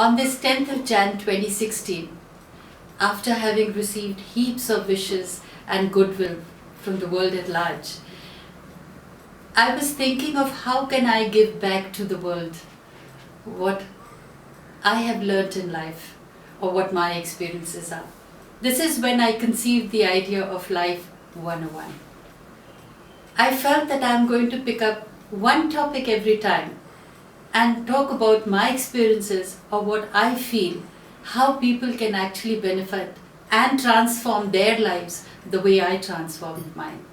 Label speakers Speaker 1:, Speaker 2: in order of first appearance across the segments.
Speaker 1: On this 10th of Jan 2016, after having received heaps of wishes and goodwill from the world at large, I was thinking of how can I give back to the world what I have learnt in life or what my experiences are. This is when I conceived the idea of Life 101. I felt that I'm going to pick up one topic every time and talk about my experiences or what I feel, how people can actually benefit and transform their lives the way I transformed mine.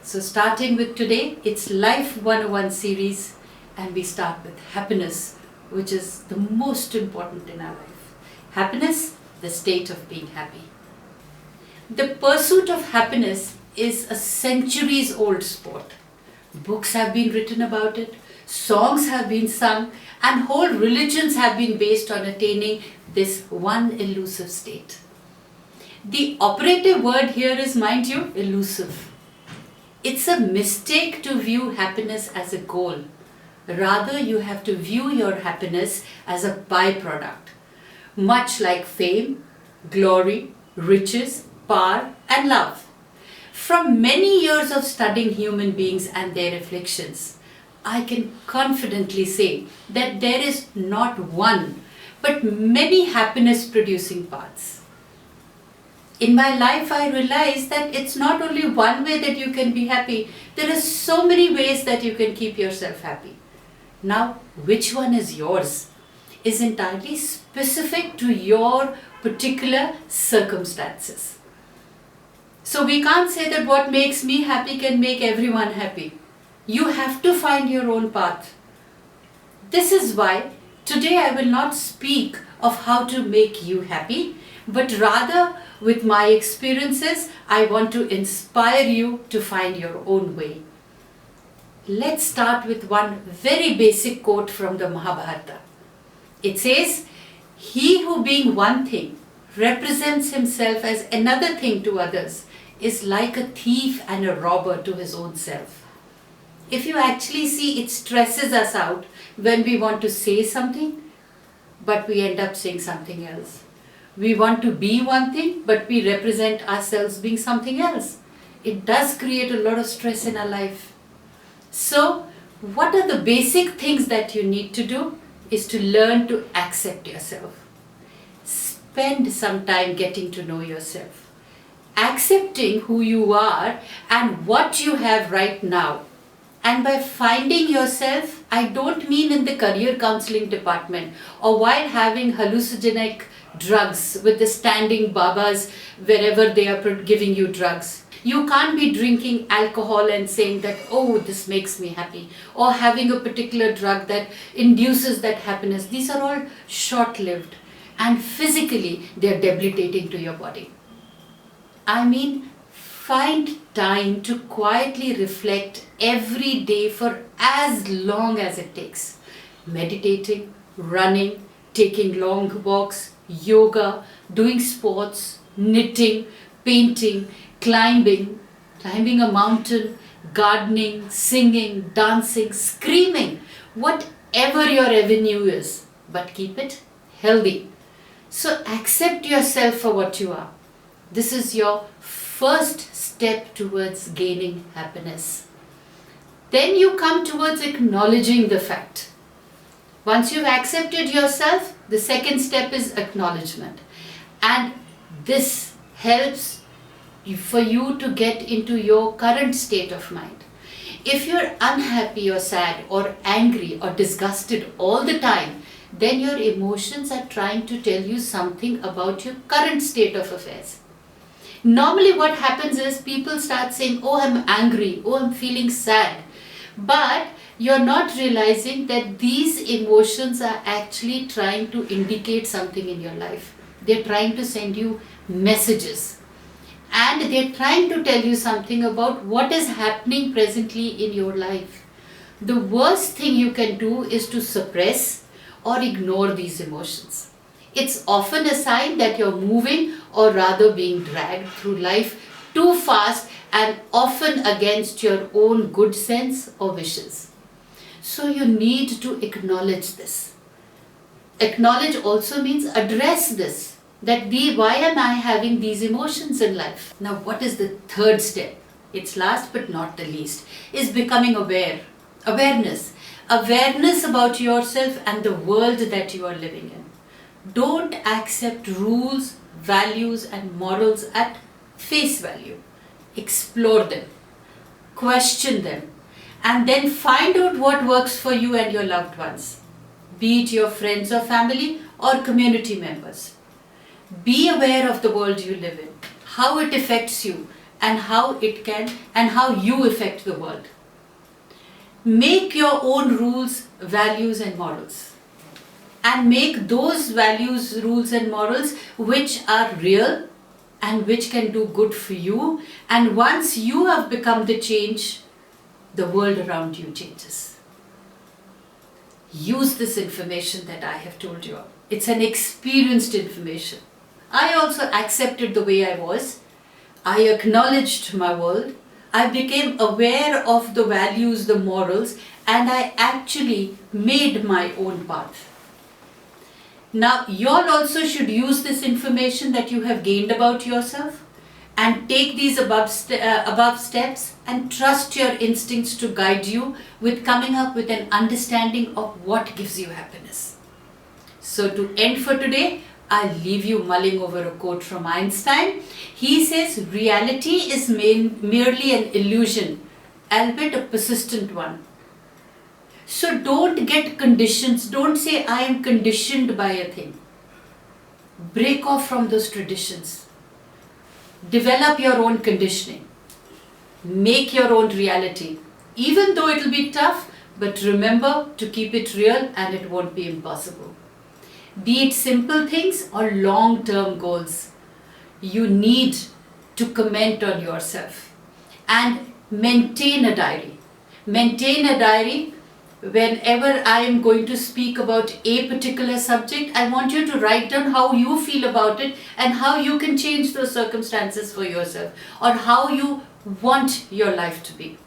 Speaker 1: So starting with today, it's Life 101 series, and we start with happiness, which is the most important in our life. Happiness, the state of being happy. The pursuit of happiness is a centuries old sport. Books have been written about it, songs have been sung, and whole religions have been based on attaining this one elusive state. The operative word here is, mind you, elusive. It's a mistake to view happiness as a goal. Rather, you have to view your happiness as a byproduct, much like fame, glory, riches, power, and love. From many years of studying human beings and their afflictions, I can confidently say that there is not one, but many happiness-producing paths. In my life, I realized that it's not only one way that you can be happy, there are so many ways that you can keep yourself happy. Now, which one is yours is entirely specific to your particular circumstances. So we can't say that what makes me happy can make everyone happy. You have to find your own path. This is why today I will not speak of how to make you happy, but rather with my experiences, I want to inspire you to find your own way. Let's start with one very basic quote from the Mahabharata. It says, "He who being one thing represents himself as another thing to others is like a thief and a robber to his own self." If you actually see, it stresses us out when we want to say something, but we end up saying something else. We want to be one thing, but we represent ourselves being something else. It does create a lot of stress in our life. So, what are the basic things that you need to do is to learn to accept yourself. Spend some time getting to know yourself. Accepting who you are and what you have right now. And by finding yourself, I don't mean in the career counseling department or while having hallucinogenic drugs with the standing babas wherever they are giving you drugs. You can't be drinking alcohol and saying that, oh, this makes me happy, or having a particular drug that induces that happiness. These are all short-lived and physically they are debilitating to your body. I mean, find time to quietly reflect every day for as long as it takes. Meditating, running, taking long walks, yoga, doing sports, knitting, painting, climbing a mountain, gardening, singing, dancing, screaming, whatever your avenue is, but keep it healthy. So accept yourself for what you are. This is your first step towards gaining happiness. Then you come towards acknowledging the fact. Once you've accepted yourself, the second step is acknowledgement. And this helps for you to get into your current state of mind. If you're unhappy or sad or angry or disgusted all the time, then your emotions are trying to tell you something about your current state of affairs. Normally what happens is people start saying, oh, I'm angry, oh, I'm feeling sad. But you're not realizing that these emotions are actually trying to indicate something in your life. They're trying to send you messages. And they're trying to tell you something about what is happening presently in your life. The worst thing you can do is to suppress or ignore these emotions. It's often a sign that you're moving or rather being dragged through life too fast and often against your own good sense or wishes. So you need to acknowledge this. Acknowledge also means address this. Why am I having these emotions in life? Now, what is the third step? It's last but not the least, is becoming aware. Awareness. Awareness about yourself and the world that you are living in. Don't accept rules, values, and morals at face value. Explore them, question them, and then find out what works for you and your loved ones, be it your friends or family or community members. Be aware of the world you live in, how it affects you, and how you affect the world. Make your own rules, values, and morals. And make those values, rules, and morals which are real and which can do good for you. And once you have become the change, the world around you changes. Use this information that I have told you. It's an experienced information. I also accepted the way I was. I acknowledged my world. I became aware of the values, the morals, and I actually made my own path. Now, you all also should use this information that you have gained about yourself and take these above steps and trust your instincts to guide you with coming up with an understanding of what gives you happiness. So to end for today, I'll leave you mulling over a quote from Einstein. He says, reality is merely an illusion, albeit a persistent one. So don't get conditions. Don't say, I am conditioned by a thing. Break off from those traditions. Develop your own conditioning. Make your own reality. Even though it will be tough, but remember to keep it real and it won't be impossible. Be it simple things or long-term goals. You need to comment on yourself and maintain a diary. Maintain a diary. Whenever I am going to speak about a particular subject, I want you to write down how you feel about it and how you can change those circumstances for yourself or how you want your life to be.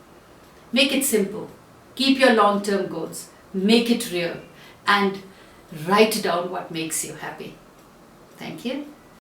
Speaker 1: Make it simple. Keep your long-term goals. Make it real and write down what makes you happy. Thank you.